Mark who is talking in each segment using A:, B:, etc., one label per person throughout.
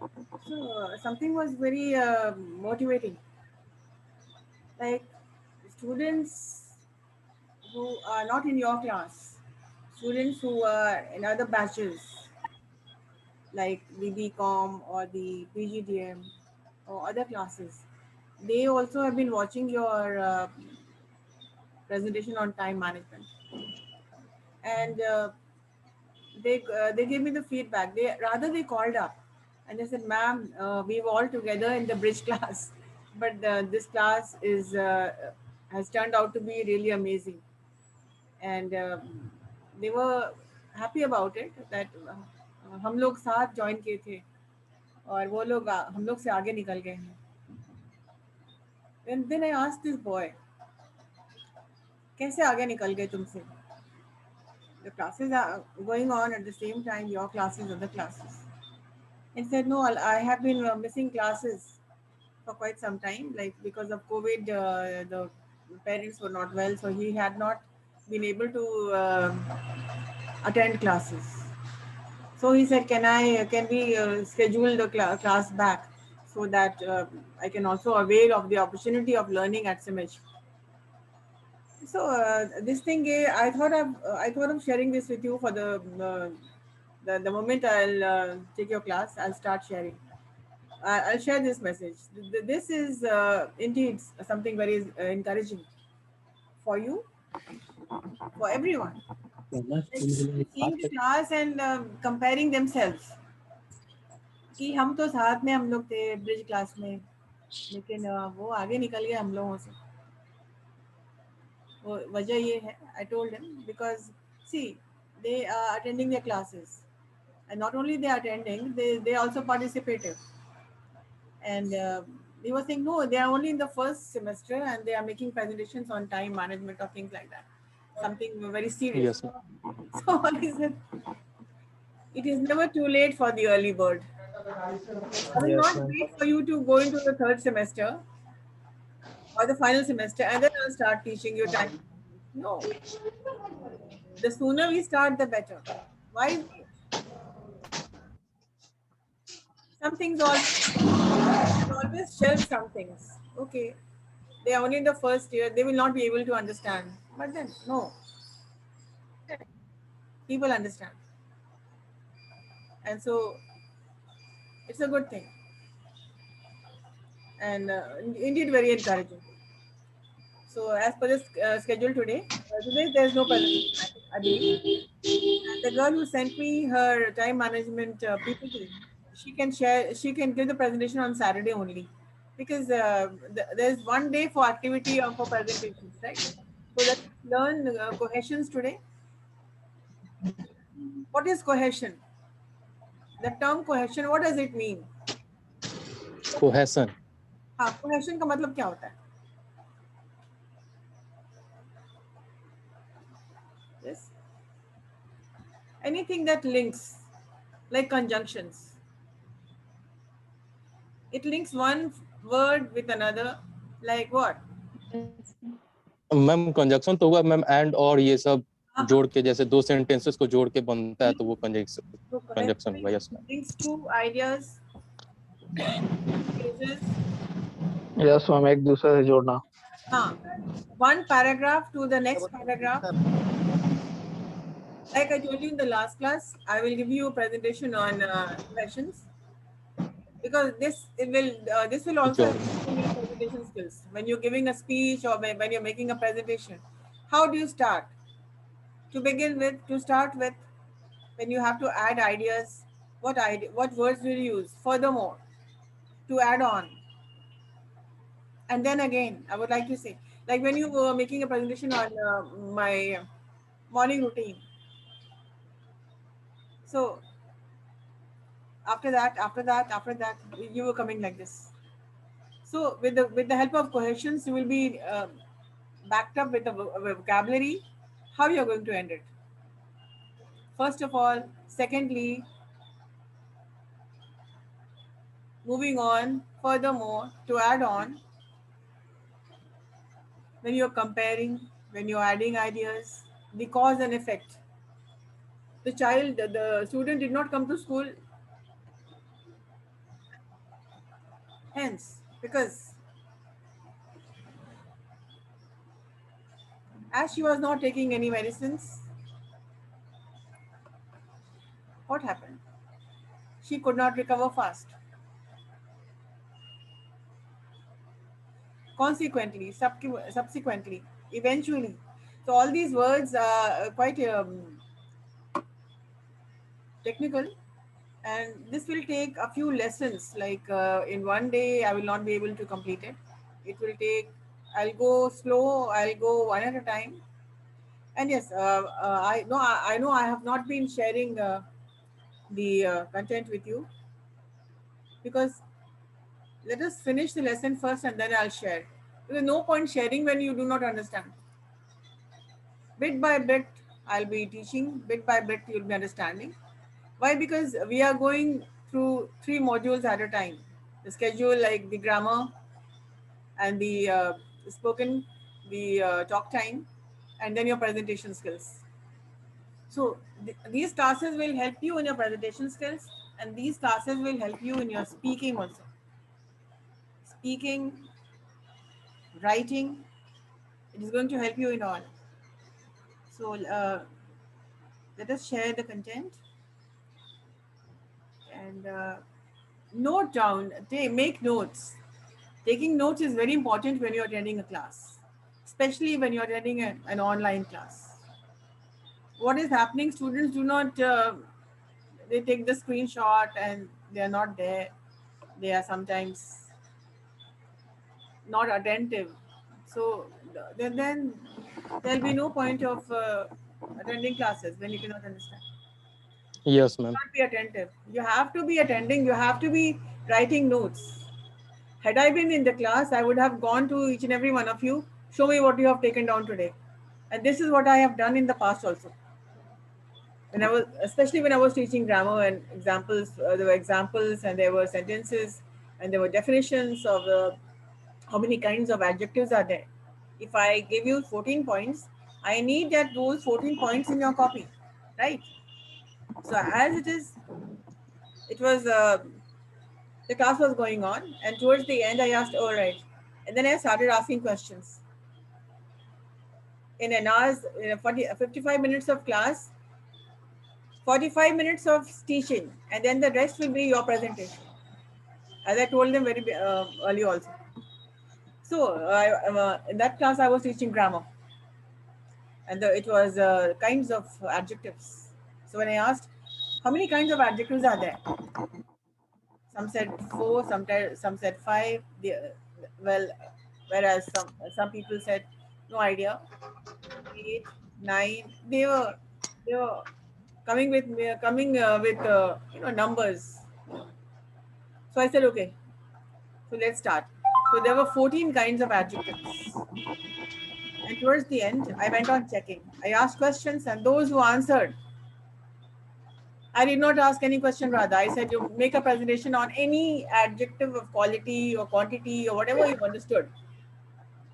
A: So something was very motivating. Like students who are not in your class, students who are in other batches, like the BCom or the PGDM or other classes, they also have been watching your presentation on time management, and they gave me the feedback. They called up and they said, "Ma'am, we were all together in the bridge class, but this class is has turned out to be really amazing." And they were happy about it that हम लोग साथ join किए थे और वो लोग हम लोग से आगे निकल गए हैं. And then I asked this boy, कैसे आगे निकल गए तुमसे? The classes are going on at the same time, your classes, other classes. And said, no, I have been missing classes for quite some time, like because of COVID, the parents were not well, so he had not been able to attend classes. So he said, can we schedule the class back so that I can also avail of the opportunity of learning at CIMAGE. So this thing, I thought of sharing this with you for the moment I'll take your class, I'll start sharing. I'll share this message. This is indeed something very encouraging for you, for everyone. Like seeing the class and comparing themselves. कि हम तो साथ में हम लोग थे bridge class में, लेकिन वो आगे निकल गए हम लोगों से. वो वजह ये है, I told him, because see, they are attending their classes, and not only they are attending, they also participative. And they were saying, no, they are only in the first semester and they are making presentations on time management or things like that, something very serious.
B: Yes, ma'am.
A: So I said, it is never too late for the early bird. I will
C: Yes,
A: not
C: ma'am.
A: wait for you to go into the third semester or the final semester and then I'll start teaching you time. No, the sooner we start, the better. Why wait? Some things always shelve some things. Okay, they are only in the first year, they will not be able to understand. But then, no, people understand. And so it's a good thing. And indeed, very encouraging. So, as per the schedule today, today there's no presentation, I believe. And the girl who sent me her time management PPT, she can give the presentation on Saturday only, because there's one day for activity or for presentations, right? So let's learn cohesions today. What is cohesion? The term cohesion, what does it mean?
B: Cohesion.
A: हाँ, cohesion का मतलब क्या होता है? Yes. Anything that links, like conjunctions. It links one word with another, like what?
B: Ma'am conjunction तो हुआ ma'am, and और ये सब
A: हाँ,
B: जोड़ के, जैसे दो सेंटेंसेस को जोड़ के बनता है तो वो
A: so
B: कंजक्शन हुआ.
A: cohesion
B: yes ma'am.
A: links two ideas, phrases.
C: Yes, ma'am. एक दूसरे से जोड़ना.
A: हाँ, one paragraph to the next paragraph. Like I told you in the last class, I will give you a presentation on questions, because this will also
B: जो
A: improve your presentation skills when you're giving a speech or when you're making a presentation. How do you start? To start with, when you have to add ideas, what words will you use? Furthermore, to add on, and then again, I would like to say, like when you were making a presentation on my morning routine. So after that, you were coming like this. So with the help of cohesions, you will be backed up with a vocabulary. How you are going to end it? First of all, secondly, moving on. Furthermore, to add on, when you're comparing, when you're adding ideas, the cause and effect. The student did not come to school Hence, because as she was not taking any medicines, what happened? She could not recover fast. Consequently, subsequently, eventually. So all these words are quite technical, and this will take a few lessons. Like in one day, I will not be able to complete it. It will take. I'll go slow. I'll go one at a time. And yes, I know I have not been sharing the content with you because let us finish the lesson first and then I'll share. There's no point sharing when you do not understand. Bit by bit, I'll be teaching. Bit by bit, you'll be understanding. Why? Because we are going through 3 modules at a time. The schedule, like the grammar and the spoken, the talk time, and then your presentation skills. So these classes will help you in your presentation skills, and these classes will help you in your speaking also. Speaking, writing, it is going to help you in all. So let us share the content and note down, make notes. Taking notes is very important when you're attending a class, especially when you're attending an online class. What is happening? Students do not, they take the screenshot and they are not there. They are sometimes not attentive. So then there'll be no point of attending classes when you cannot understand.
B: Yes, ma'am.
A: Not be attentive. You have to be attending. You have to be writing notes. Had I been in the class, I would have gone to each and every one of you. Show me what you have taken down today. And this is what I have done in the past also. When I was, especially when I was teaching grammar and examples, there were examples and there were sentences and there were definitions of how many kinds of adjectives are there. If I give you 14 points, I need that those 14 points in your copy, right? So as it was the class was going on, and towards the end, I asked, "All right," and then I started asking questions. In an hour's 55 minutes of class, 45 minutes of teaching, and then the rest will be your presentation. As I told them very early also. So in that class, I was teaching grammar, and it was kinds of adjectives. So when I asked, how many kinds of adjectives are there? Some said 4, some said 5. Well, whereas some people said no idea, 8, 9. They were coming with numbers. So I said okay. So let's start. So there were 14 kinds of adjectives. And towards the end, I went on checking. I asked questions, and those who answered, I did not ask any question rather. I said, you make a presentation on any adjective of quality or quantity or whatever you understood.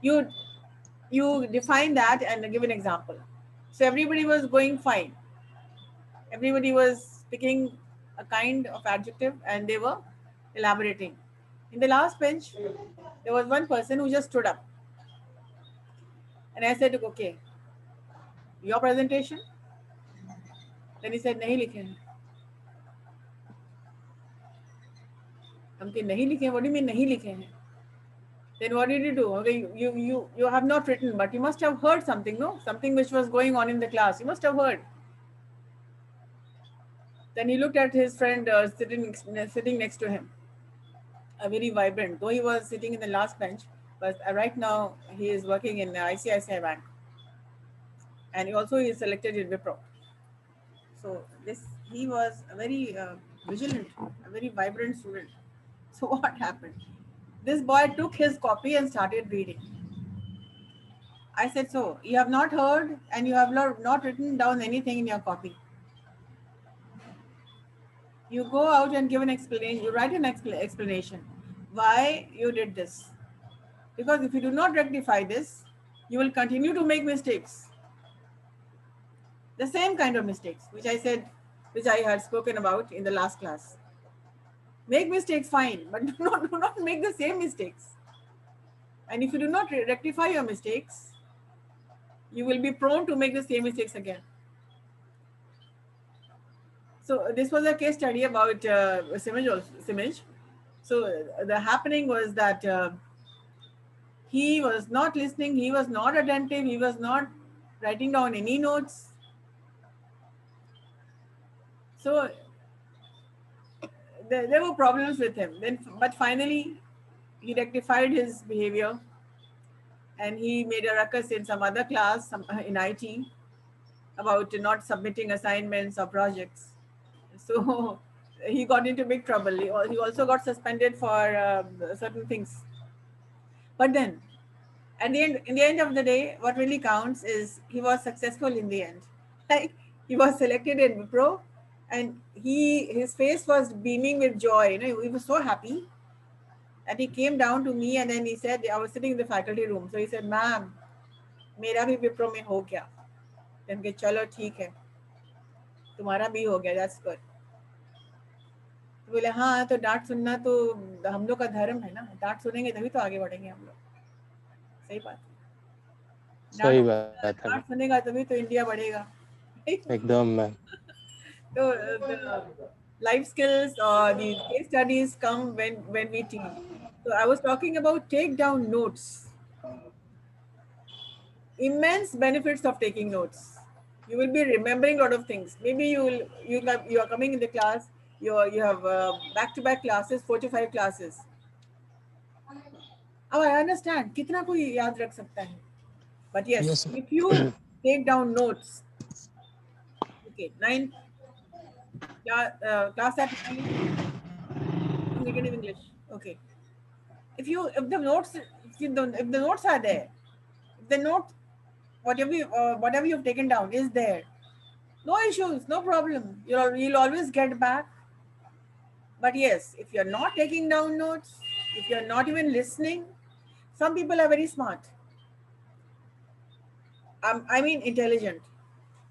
A: You define that and give an example. So everybody was going fine. Everybody was picking a kind of adjective and they were elaborating. In the last bench, there was one person who just stood up. And I said, okay, your presentation? Then he said, nahi likhe hain. हमके नहीं लिखे. What do you mean नहीं लिखे हैं? Then what did you do? Okay, you have not written, but you must have heard something, no? Something which was going on in the class. You must have heard. Then he looked at his friend sitting next to him, a very vibrant, though he was sitting in the last bench, but right now he is working in ICICI Bank, and he also is selected in Wipro. So he was a very vigilant, a very vibrant student. So what happened? This boy took his copy and started reading. I said, so you have not heard and you have not written down anything in your copy. You go out and give an explanation. You write an explanation why you did this. Because if you do not rectify this, you will continue to make mistakes. The same kind of mistakes, which I had spoken about in the last class. Make mistakes, fine, but do not make the same mistakes. And if you do not rectify your mistakes, you will be prone to make the same mistakes again. So this was a case study about CIMAGE. So the happening was that he was not listening, he was not attentive, he was not writing down any notes. So there were problems with him. But finally, he rectified his behavior, and he made a ruckus in some other class in IT about not submitting assignments or projects. So he got into big trouble. He also got suspended for certain things. But then, in the end of the day, what really counts is he was successful in the end. Like, he was selected in Wipro, and his face was beaming with joy. You know, he was so happy. And he came down to me, and then he said, I was sitting in the faculty room. So he said, "Ma'am, मेरा भी विप्रो में हो गया." Then के चलो ठीक है, तुम्हारा भी हो गया, that's good. तो बोले हाँ, तो डांट सुनना तो हम लोग का धर्म है ना, डांट सुनेंगे तभी तो आगे बढ़ेंगे हम लोग. सही बात है.
B: सही बात है मैम.
A: डांट सुनेगा तभी तो इंडिया बढ़ेगा.
B: एकदम ma'am.
A: So the life skills or the case studies come when we teach. So I was talking about take down notes. Immense benefits of taking notes. You will be remembering a lot of things. Maybe you are coming in the class. You have back-to-back classes, 4 to 5 classes. अब I understand कितना कोई याद रख सकता है. But yes, if you take down notes, okay, class at 9, negative English. Okay, if the notes are there, if the note whatever you've taken down is there, no issues, no problem. You'll always get back. But yes, if you're not taking down notes, if you're not even listening, some people are very smart. I mean intelligent.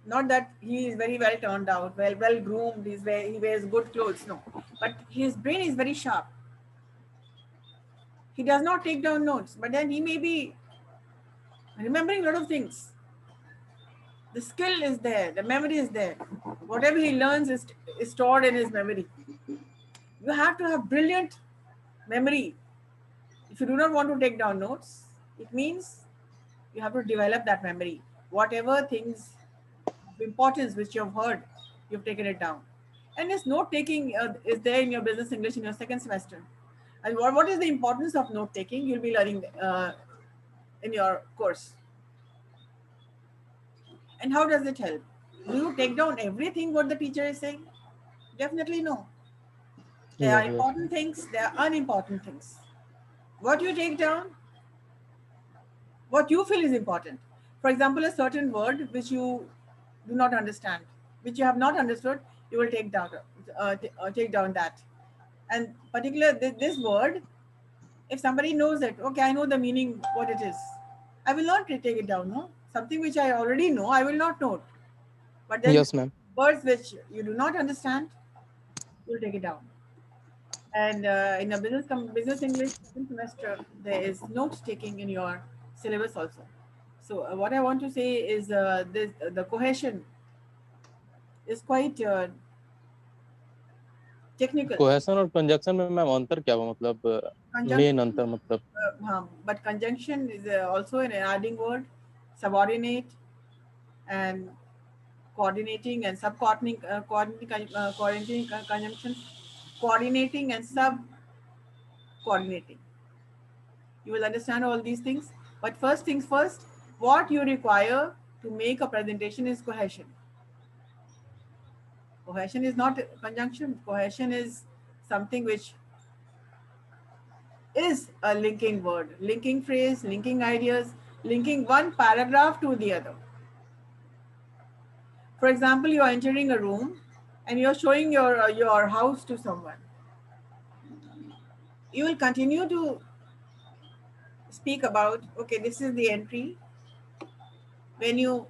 A: Not that he is very well turned out, well groomed. He wears good clothes. No, but his brain is very sharp. He does not take down notes, but then he may be remembering a lot of things. The skill is there, the memory is there. Whatever he learns is stored in his memory. You have to have brilliant memory. If you do not want to take down notes, it means you have to develop that memory. Whatever things of importance which you have heard, you've taken it down. And this note taking is there in your business English in your second semester. And what is the importance of note taking? You'll be learning in your course. And how does it help? Do you take down everything what the teacher is saying? Definitely no. There are important things, there are unimportant things. What you take down, what you feel is important. For example, a certain word which you do not understand, which you have not understood, you will take down that. And particularly this word, if somebody knows it, okay, I know the meaning, what it is, I will not take it down. No, something which I already know, I will not note. But then
B: Yes, ma'am.
A: words which you do not understand, you will take it down. And in a business English second semester, there is note taking in your syllabus also. So what I want to say is the cohesion is quite technical.
B: Cohesion और conjunction में ma'am अंतर क्या हुआ, मतलब main अंतर मतलब?
A: But conjunction is also an adding word, subordinate and coordinating and subcoordinating, coordinating conjunction, coordinating and sub-coordinating. You will understand all these things. But first things first, what you require to make a presentation is cohesion. Cohesion is not conjunction. Cohesion is something which is a linking word, linking phrase, linking ideas, linking one paragraph to the other. For example, you are entering a room and you are showing your house to someone. You will continue to speak about, okay, this is the entry. When you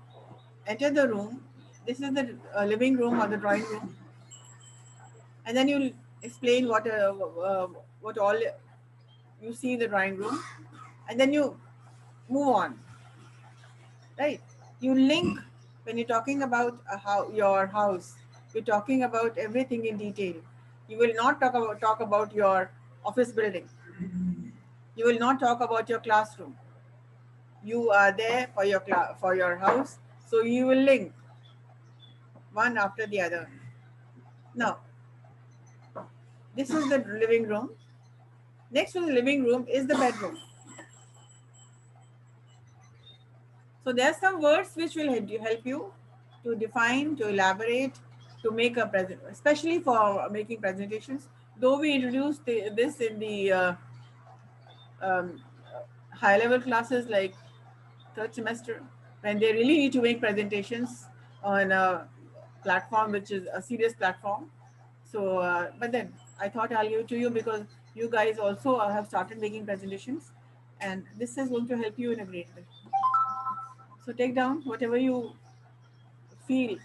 A: enter the room, this is the living room or the drawing room. And then you'll explain what all you see in the drawing room, and then you move on, right? You link when you're talking about your house. You're talking about everything in detail. You will not talk about your office building. You will not talk about your classroom. You are there for your house, so you will link one after the other. Now, this is the living room. Next to the living room is the bedroom. So there are some words which will help you to define, to elaborate, to make a present, especially for making presentations. Though we introduced this in the um, high level classes like third semester, when they really need to make presentations on a platform which is a serious platform. So, but then I thought I'll give it to you because you guys also have started making presentations, and this is going to help you in a great way. So take down whatever you feel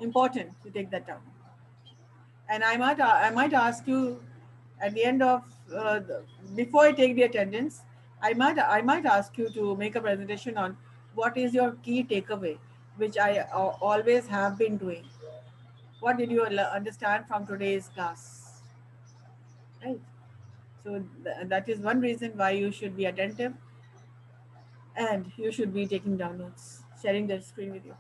A: important to take that down. And I might ask you at the end of before I take the attendance, I might ask you to make a presentation on what is your key takeaway, which I always have been doing. What did you understand from today's class? Right. So that is one reason why you should be attentive, and you should be taking down notes, sharing the screen with you.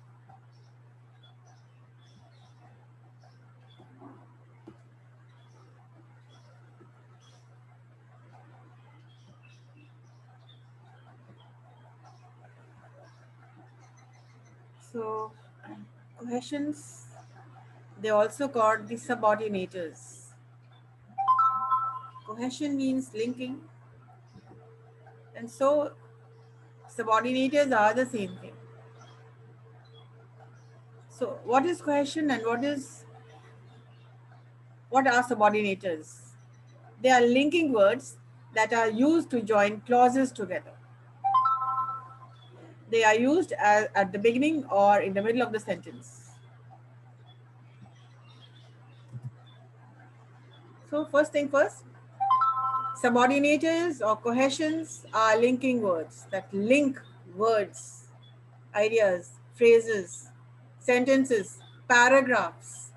A: So cohesions, they also called the subordinators. Cohesion means linking, and so subordinators are the same thing. So what is cohesion and what are subordinators? They are linking words that are used to join clauses together. They are used at the beginning or in the middle of the sentence. So first thing first, subordinators or cohesions are linking words that link words, ideas, phrases, sentences, paragraphs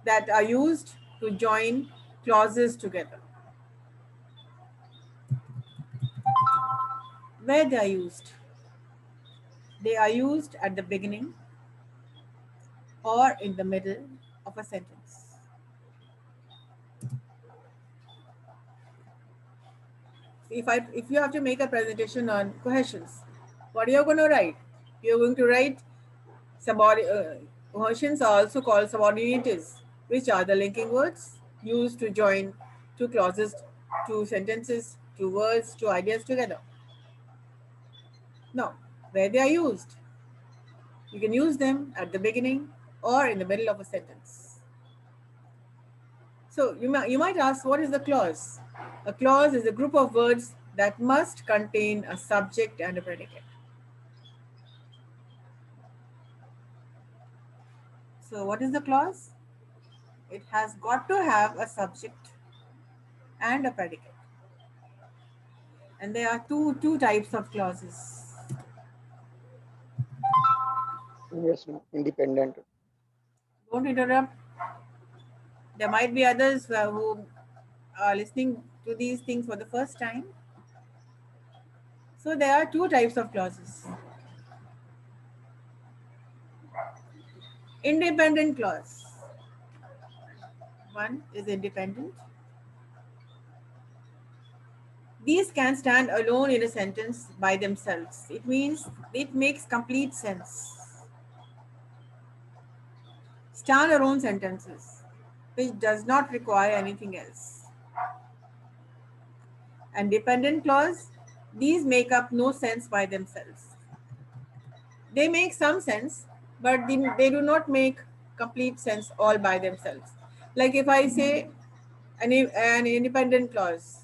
A: that are used to join clauses together. Where they are used? They are used at the beginning or in the middle of a sentence. If you have to make a presentation on cohesions, what are you going to write? You're going to write cohesions are also called subordinators, which are the linking words used to join two clauses, two sentences, two words, two ideas together. Now, where they are used? You can use them at the beginning or in the middle of a sentence. So you might ask, what is a clause? A clause is a group of words that must contain a subject and a predicate. So what is the clause? It has got to have a subject and a predicate. And there are two types of clauses.
C: Yes, ma'am. Independent.
A: Don't interrupt. There might be others who are listening to these things for the first time. So there are two types of clauses. Independent clause. One is independent. These can stand alone in a sentence by themselves. It means it makes complete sense. Stand-alone sentences, which does not require anything else. And dependent clause, these make up no sense by themselves. They make some sense, but they do not make complete sense all by themselves. Like if I say an independent clause,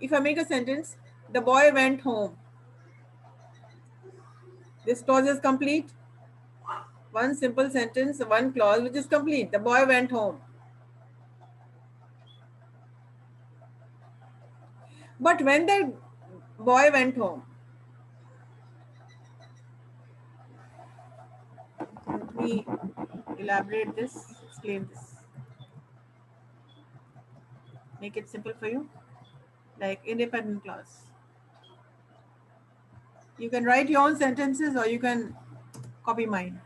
A: if I make a sentence, the boy went home. This clause is complete. One simple sentence, one clause which is complete. The boy went home. But when the boy went home, let me elaborate this, explain this. Make it simple for you, like independent clause. You can write your own sentences or you can copy mine.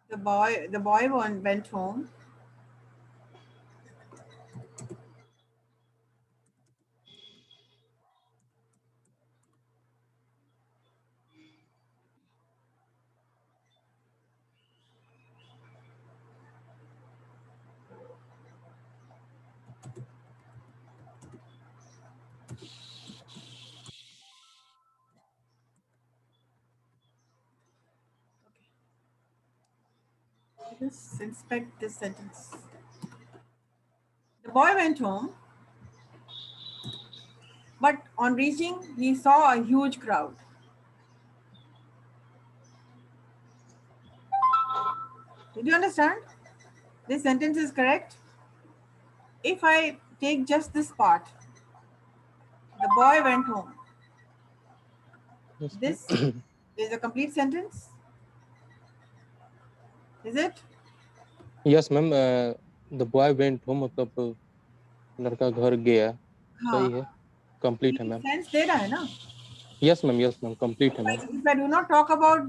A: The boy went home. Just inspect this sentence. The boy went home, but on reaching, he saw a huge crowd. Did you understand? This sentence is correct. If I take just this part, the boy went home.
B: Yes,
A: This is a complete sentence. Is it?
B: yes ma'am, the boy went home, मतलब लड़का घर गया. सही है, complete है ma'am.
A: Sense they रहा है ना?
B: Yes मैम, complete है ma'am.
A: If I do not talk about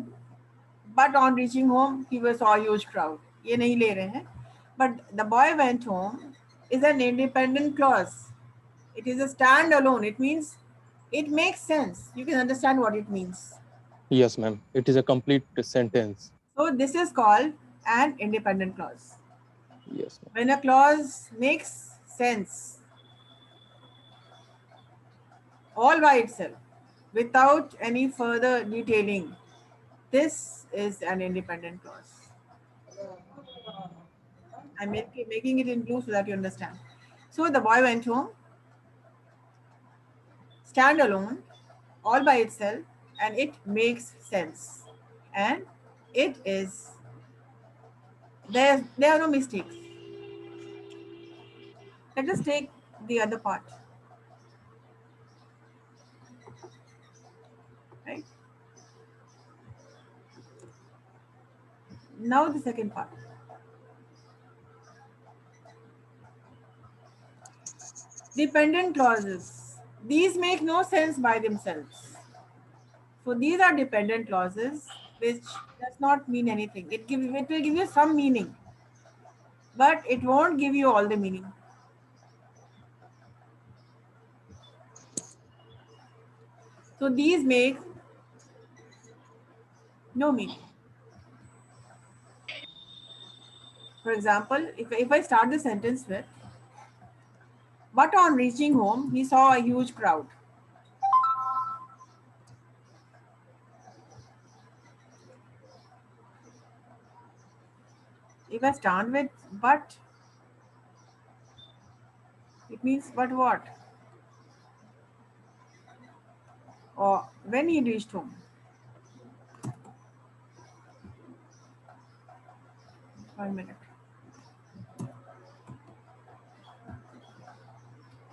A: but on reaching home he saw a huge crowd, ये नहीं ले रहे हैं. But the boy went home is an independent clause. It is a standalone. It means it makes sense. You can understand what it means.
B: Yes ma'am, it is a complete sentence.
A: So this is called an independent clause.
B: Yes ma'am.
A: When a clause makes sense all by itself without any further detailing, this is an independent clause. I'm making it in blue so that you understand. So the boy went home, standalone, all by itself, and it makes sense. And it is, there are no mistakes. Let us take the other part. Right? Now the second part. Dependent clauses. These make no sense by themselves. So these are dependent clauses which does not mean anything. It will give you some meaning, but it won't give you all the meaning. So these make no meaning. For example, if I start the sentence with, but on reaching home, he saw a huge crowd. If I start with but, it means but what? Or when he reached home. One minute.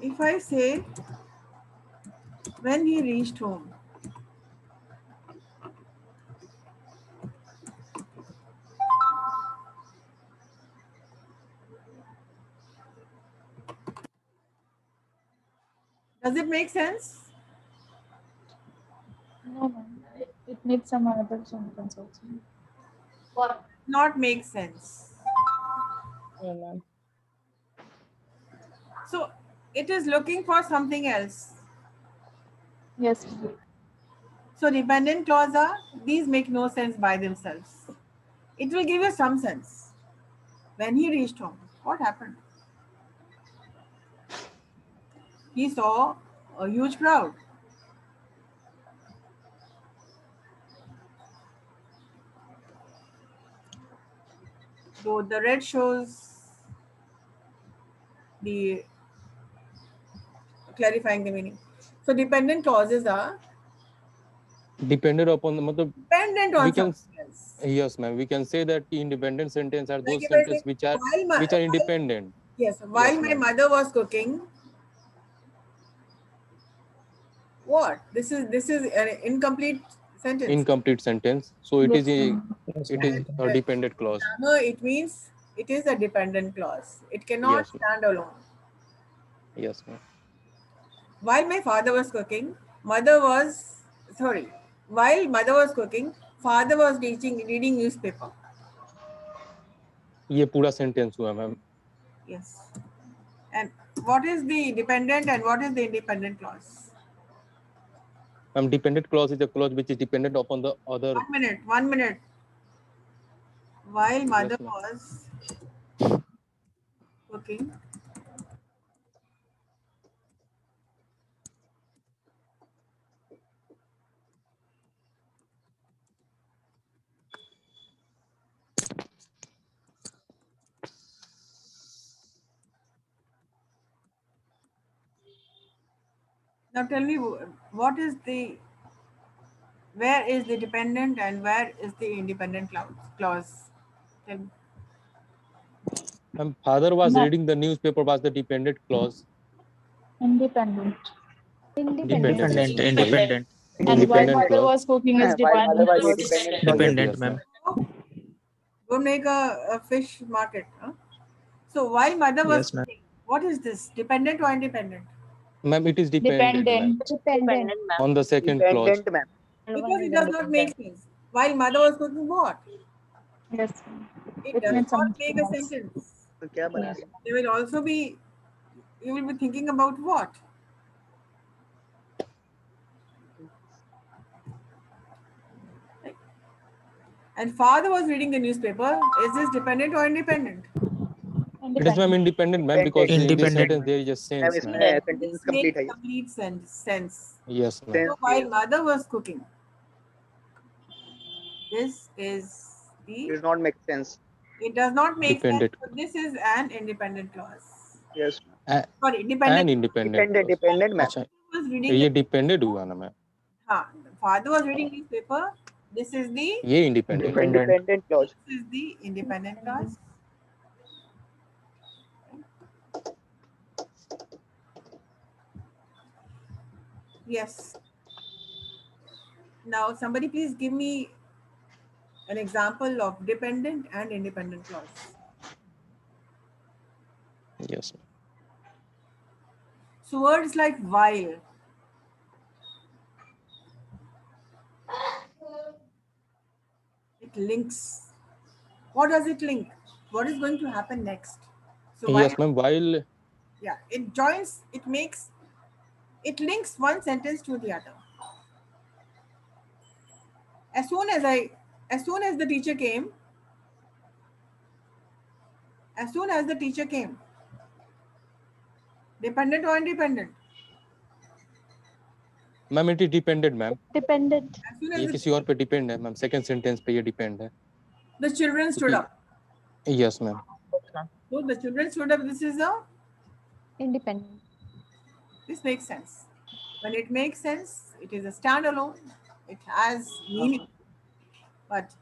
A: If I say when he reached home, does it make sense?
D: No, ma'am. It needs some other sentence also.
A: Not make sense.
B: Yeah, ma'am.
A: So it is looking for something else.
D: Yes, ma'am.
A: So dependent clause are, these make no sense by themselves. It will give you some sense. When he reached home, what happened? He saw a huge crowd. So the red shows the clarifying the meaning. So dependent clauses are
B: dependent upon the
A: dependent on
B: we can
A: something else.
B: yes ma'am, we can say that the independent sentence are
A: Like
B: those
A: if I say,
B: sentences which are
A: while
B: independent.
A: yes, while
B: Yes,
A: my
B: ma'am.
A: mother was cooking. What? This is an incomplete sentence.
B: Incomplete sentence, so it is
D: Yes,
B: a
D: ma'am.
B: dependent clause.
A: Grammar, it means it is a dependent clause. It cannot
B: Yes, ma'am.
A: stand alone.
B: Yes, ma'am.
A: While my father was cooking, mother was sorry. While mother was cooking, father was reading newspaper.
B: ये पूरा sentence हुआ ma'am.
A: Yes. And what is the dependent and what is the independent clause?
B: Dependent clause is a clause which is dependent upon the other.
A: 1 minute. 1 minute. While mother
B: ma'am.
A: was cooking, now tell me what is the where is the dependent and where is the independent clause? Tell me.
B: Father was
D: Ma'am.
B: reading the newspaper was the dependent clause.
D: Independent.
B: Independent.
E: Independent.
D: And while
B: Independent
D: mother
B: clause.
D: was cooking is
C: While mother
D: dependent
C: was
D: clause.
C: independent clause.
E: Dependent,
B: Yes,
E: ma'am.
A: Go make a fish market. Huh? So while mother was
E: Yes, ma'am.
A: cooking, what is this? Dependent or independent?
B: Ma'am, it is dependent, ma'am.
D: Dependent.
B: On the second clause.
C: Dependent, ma'am.
A: Because it does not make sense. While mother was cooking, what?
D: Yes, ma'am.
A: It
D: It
A: does
D: means
A: not
D: something
A: make a
D: else.
A: sentence.
C: तो क्या बना
D: Yes.
C: रही है?
A: There will also be, you will be thinking about what? And father was reading the newspaper. Is this dependent or independent?
B: It is, ma'am, independent, ma'am, because in this
E: Independent,
B: sentence
E: ma'am.
B: there is a
C: ma'am
B: sense, ma'am.
C: इसमें sentence
A: This
C: complete
A: makes
C: है.
A: complete sense.
B: Yes, ma'am.
C: Sense
A: So while
C: is-
A: mother was cooking, this is
C: It
A: the,
C: does not make sense.
A: it does not make
B: Dependent.
A: sense. So this is an independent clause.
C: Yes.
A: Sorry,
B: And
A: dependent.
B: independent clause.
C: Dependent, ma'am.
B: अच्छा,
A: Was reading
B: ये
A: the,
B: dependent हुआ ना, ma'am.
A: father was reading newspaper. This is the
B: ये independent.
C: Independent clause.
A: this is the independent clause. Yes. Now somebody please give me an example of dependent and independent clause.
B: Yes, ma'am.
A: So words like while, it links. What does it link? What is going to happen next? So while,
B: Yes, ma'am. While
A: yeah, it joins, it makes, it links one sentence to the other. As soon as the teacher came, dependent or independent?
B: Ma'am it is dependent ma'am.
D: Dependent.
A: As soon
B: ये
A: as
B: किसी और पे depend है ma'am. Second sentence पे ये depend है.
A: the children stood up.
B: Yes ma'am.
A: So the children stood up. This is a,
D: Independent.
A: this makes sense. When it makes sense, it is a standalone. It has meaning. But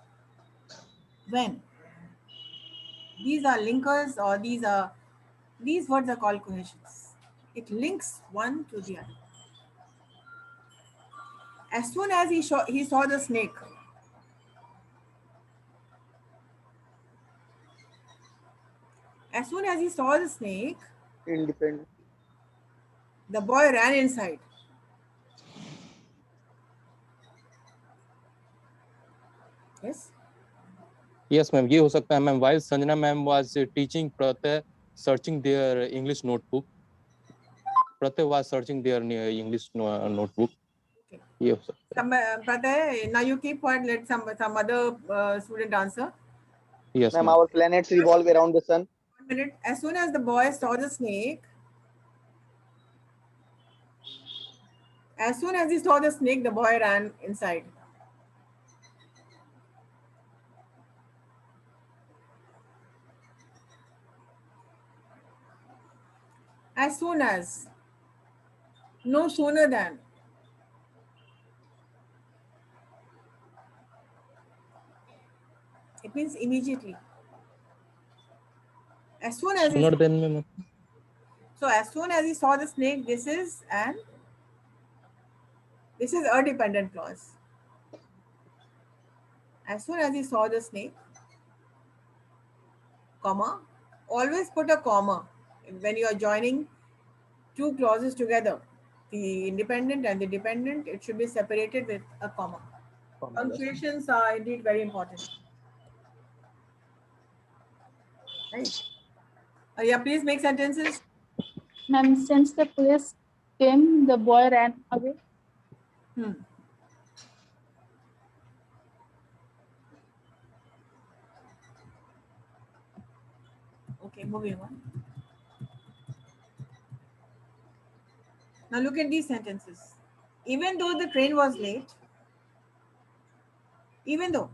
A: when these are linkers or these words are called cohesions. It links one to the other. As soon as he saw the snake,
C: Independent.
A: the boy ran inside. Yes.
B: Yes ma'am. ये हो सकता है ma'am. While Sanjana ma'am was teaching Pratyay searching their English notebook. Pratyay was searching their English notebook. ये हो सकता है.
A: Pratay, now you keep quiet. Let some other student answer.
B: Yes
C: Ma'am,
B: ma'am.
C: our planets revolve around the sun.
A: 1 minute. As soon as the boy saw the snake, the boy ran inside. As soon as, no sooner than. It means immediately. As soon as
B: Sooner than में
A: so as soon as he saw the snake, this is a dependent clause. As soon as he saw the snake, comma, always put a comma when you are joining two clauses together. The independent and the dependent, it should be separated with a comma. Punctuations are indeed very important. Right? Yeah, please make sentences.
D: Ma'am, since the police came, the boy ran away.
A: Okay, moving on. Now look at these sentences. Even though the train was late, even though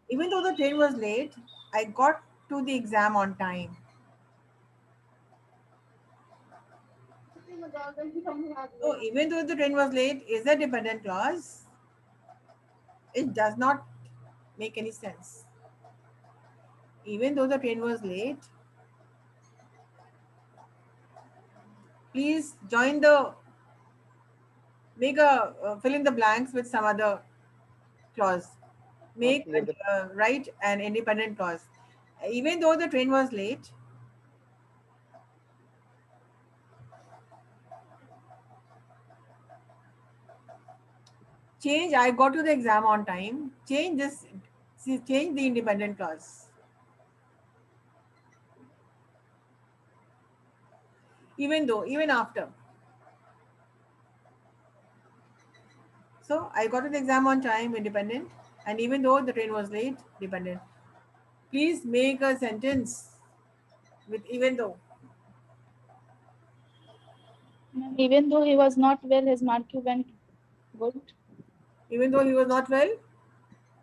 A: the train was late, I got to the exam on time. So even though the train was late is a dependent clause, it does not make any sense. Even though the train was late, please join the, make a fill in the blanks with some other clause. Make
C: clear the
A: write an independent clause. Even though the train was late, change I got to the exam on time. Change this, change the independent clause. Even though, even after. So I got to the exam on time, independent, and even though the train was late, dependent. Please make a sentence with even though.
D: Ma'am, even though he was not well, his mark went good.
A: Even though he was not well,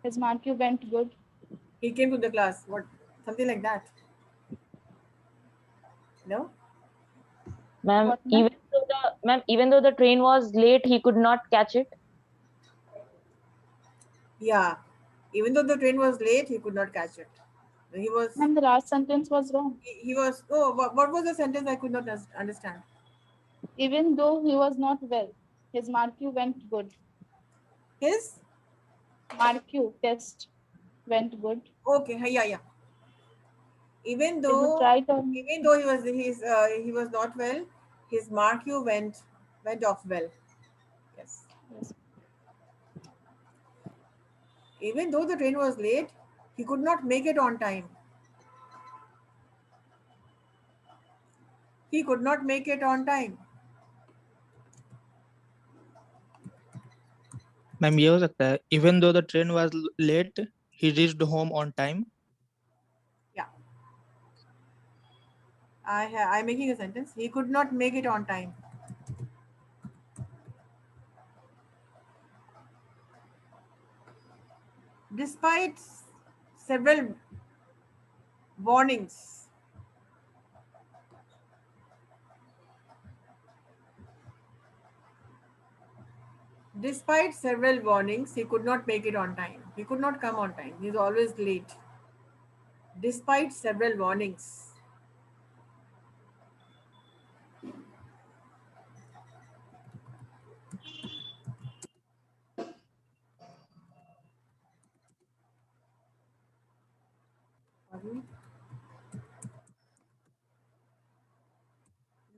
D: His mark went good.
A: he came to the class. What? Something like that. No?
E: Ma'am,
D: What, ma'am?
E: even though the train was late, he could not catch it.
A: Yeah. Even though the train was late, he could not catch it. He was.
D: Ma'am, the last sentence was wrong.
A: He was. Oh, what was the sentence? I could not understand.
D: Even though he was not well, his mark went good.
A: His.
D: Mark test went good.
A: Okay. Yeah. Even
D: Is it
A: though.
D: right or
A: Even though he was not well, his mark went off well. Yes.
D: yes.
A: Even though the train was late, he could not make it on time. He could not make it on time.
F: Ma'am ये हो सकता है even though the train was late he reached home on time
A: Yeah. I'm making a sentence. He could not make it on time. Despite several warnings. Despite several warnings, he could not make it on time. He could not come on time. He's always late. Despite several warnings.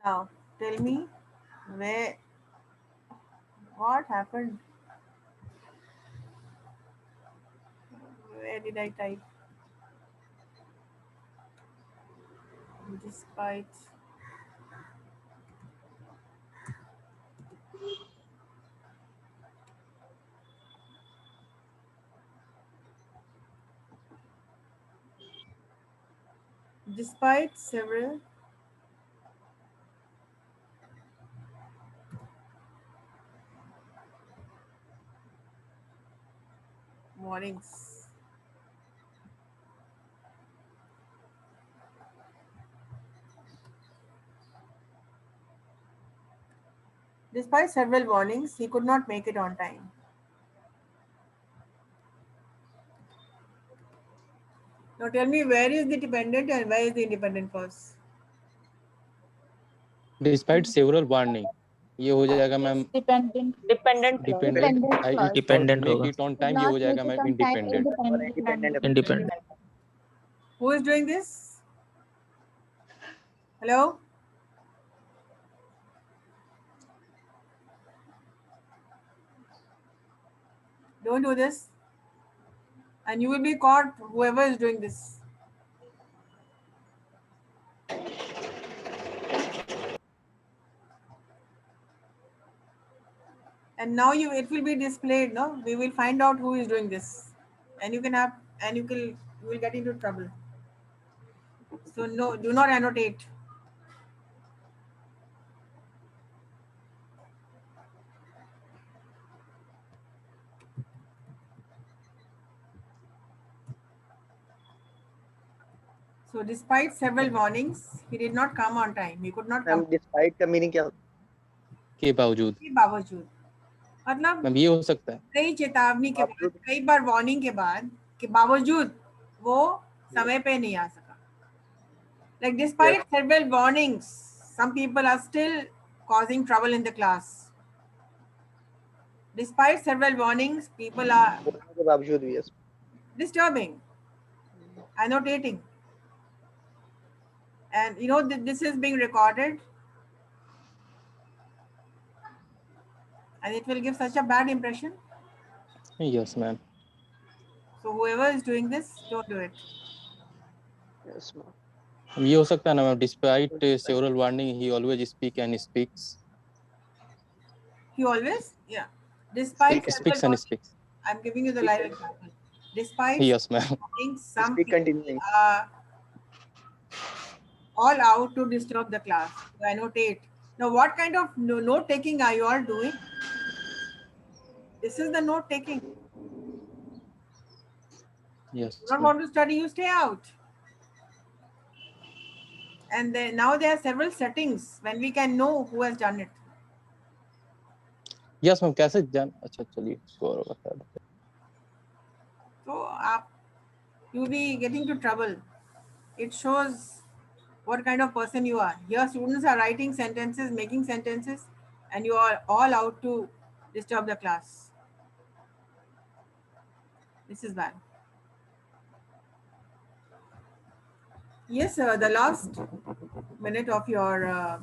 A: Now, tell me what happened? Where did I type? Despite several warnings. Despite several warnings, he could not make it on time. Now tell me, where is the dependent and where is the independent clause?
B: Despite several warning, ये हो जाएगा ma'am
D: Dependent.
E: Dependent clause.
B: Dependent.
D: Dependent
B: I
D: clause.
B: It और
F: Dependent
B: make
F: होगा.
B: It on
D: Could
B: time, ये
D: not
B: हो
D: make
B: जाएगा
D: it
B: ma'am
D: on time.
B: Independent.
C: और
D: Independent.
C: independent.
F: Independent.
A: Who is doing this? Hello? Don't do this. And you will be caught, whoever is doing this. And now it will be displayed, no? We will find out who is doing this. And you will get into trouble. So no, do not annotate. So despite several warnings, he did not come on time. He could not
C: ma'am
A: come.
C: Despite का meaning क्या होता
B: के बावजूद
A: के बावजूद मतलब
B: ma'am ये हो सकता है.
A: कई चेतावनी के बाद, कई बार वार्निंग के बाद के बावजूद वो समय पे नहीं आ सका. Like despite several warnings, some people are still causing trouble in the class. Despite several warnings, people are
C: है बोलने के बावजूद भी है
A: disturbing, annotating. And you know this is being recorded. And it will give such a bad impression.
B: Yes ma'am.
A: So whoever is doing this, don't do it.
C: Yes ma'am.
B: ये हो सकता है ना ma'am. Despite several warning he always speak and speaks.
A: He always, yeah. Despite
B: Speaks
A: several
B: and speaks.
A: I'm giving you the live example. Despite
B: Yes ma'am.
A: some
C: Speak
A: people
C: continuing.
A: are all out to disturb the class, to annotate. Now, what kind of note taking are you all doing? This is the note taking.
B: Yes.
A: You don't want to study, you stay out. And then now there are several settings when we can know who has done it.
B: Yes ma'am. कैसे जान. अच्छा चलिए इसको और बता दो.
A: So you'll be getting into trouble. It shows what kind of person you are. Here students are writing sentences, making sentences, and you are all out to disturb the class. This is bad. Yes, the last minute of your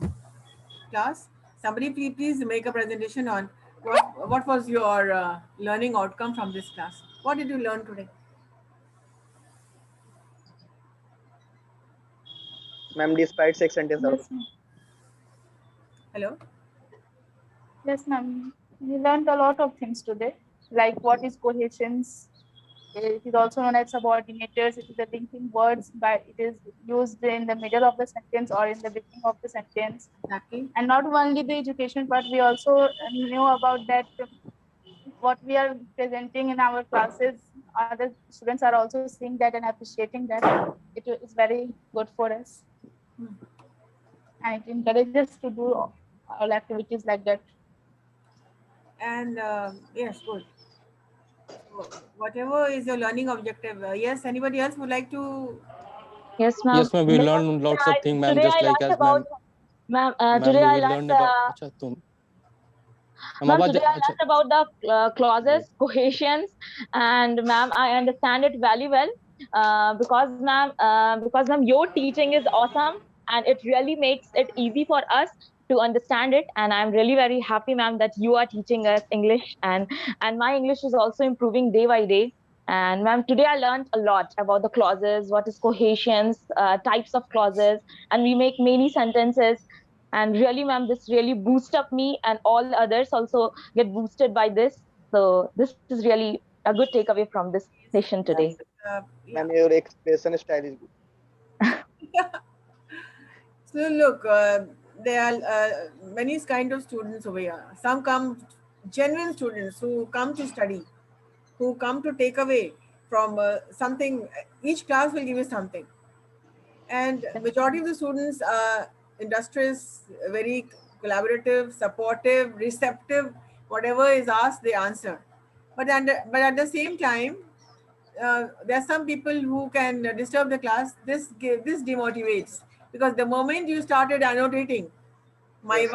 A: class. Somebody please make a presentation on what was your learning outcome from this class. What did you learn today?
C: Ma'am despite से एक sentence out.
D: Yes, ma'am.
A: Hello?
D: Yes, ma'am. We learned a lot of things today, like what is cohesions. It is also known as subordinators. It is a linking words, but it is used in the middle of the sentence or in the beginning of the sentence.
A: Exactly.
D: And not only the education, but we also knew about that what we are presenting in our classes. Other students are also seeing that and appreciating that. It is very good for us. And it encourages to do all activities like that.
A: And yes, good. So, whatever is your learning objective, yes, anybody else would like to?
E: Yes, ma'am.
B: Yes ma'am. We learned lots of things ma'am.
E: Today
B: Just
E: I
B: like
E: learned
B: as
E: about,
B: ma'am.
E: ma'am, today I
B: we
E: learned,
B: learned about. अच्छा तुम.
E: ma'am, today I learned about the clauses, cohesions, and ma'am, I understand it very well. Because ma'am, your teaching is awesome, and it really makes it easy for us to understand it. And I'm really very happy, ma'am, that you are teaching us English, and my English is also improving day by day. And ma'am, today I learned a lot about the clauses, what is cohesions, types of clauses, and we make many sentences. And really, ma'am, this really boosts up me, and all others also get boosted by this. So this is really a good takeaway from this session today.
A: Yeah.
C: Ma'am your expression style is good.
A: So look, there are many kind of students over here. Some come, genuine students who come to study, who come to take away from something. Each class will give you something. And majority of the students are industrious, very collaborative, supportive, receptive. Whatever is asked, they answer. But at the same time, there are some people who can disturb the class. This demotivates, because the moment you started annotating, my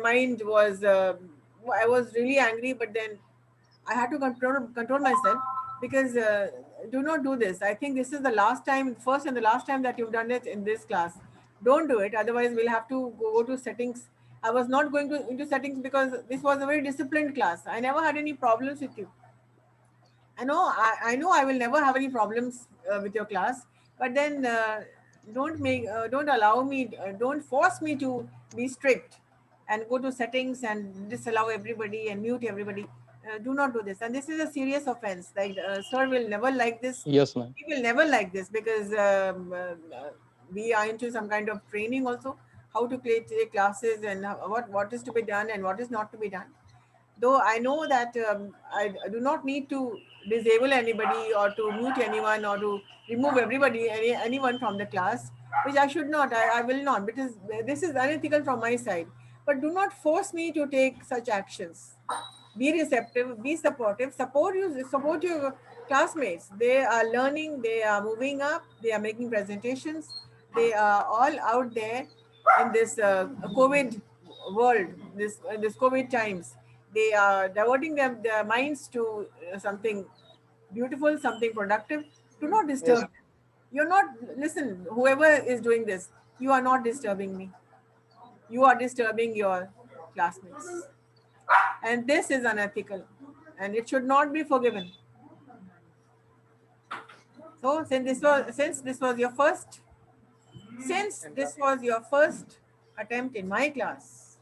A: mind was I was really angry, but then I had to control myself, because do not do this. I think this is the last time, first and the last time that you've done it in this class. Don't do it. Otherwise, we'll have to go to settings. I was not going into settings because this was a very disciplined class. I never had any problems with you. I know I will never have any problems with your class, but then don't allow me, don't force me to be strict and go to settings and disallow everybody and mute everybody. Do not do this. And this is a serious offense. Like, sir will never like this.
B: Yes, ma'am.
A: He will never like this, because we are into some kind of training also, how to take classes and what is to be done and what is not to be done. Though I know that I do not need to disable anybody or to mute anyone or to remove anyone from the class, which I should not. I will not, because this is unethical from my side. But do not force me to take such actions. Be receptive, be supportive, support your classmates. They are learning, they are moving up, they are making presentations, they are all out there in this COVID world, this COVID times. They are diverting their minds to something beautiful, something productive. Do not disturb them. You're not, listen, whoever is doing this, you are not disturbing me. You are disturbing your classmates. And this is unethical and it should not be forgiven. So since this was your first attempt in my class,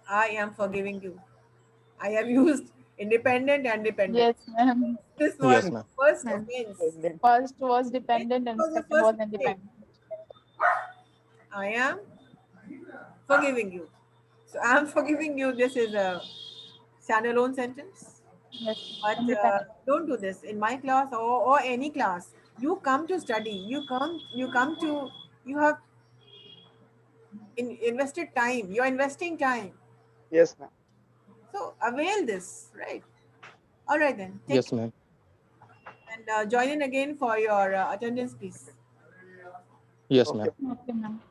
A: I am forgiving you. I have used independent and dependent.
D: Yes, ma'am.
A: This was
B: Yes, ma'am.
A: first
D: Ma'am.
A: offense.
D: First was dependent and
A: This was the
D: second was
A: first
D: independent.
A: I am forgiving you. So I am forgiving you. This is a standalone sentence.
D: Yes,
A: But
D: independent.
A: don't do this in my class or any class. You come to study. You have invested time. You're investing time.
C: Yes, ma'am.
A: So avail this, right? All right then. Take
B: Yes, ma'am.
A: and join in again for your attendance, please.
B: Yes,
C: Okay.
B: ma'am.
D: Okay, ma'am.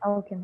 E: Okay.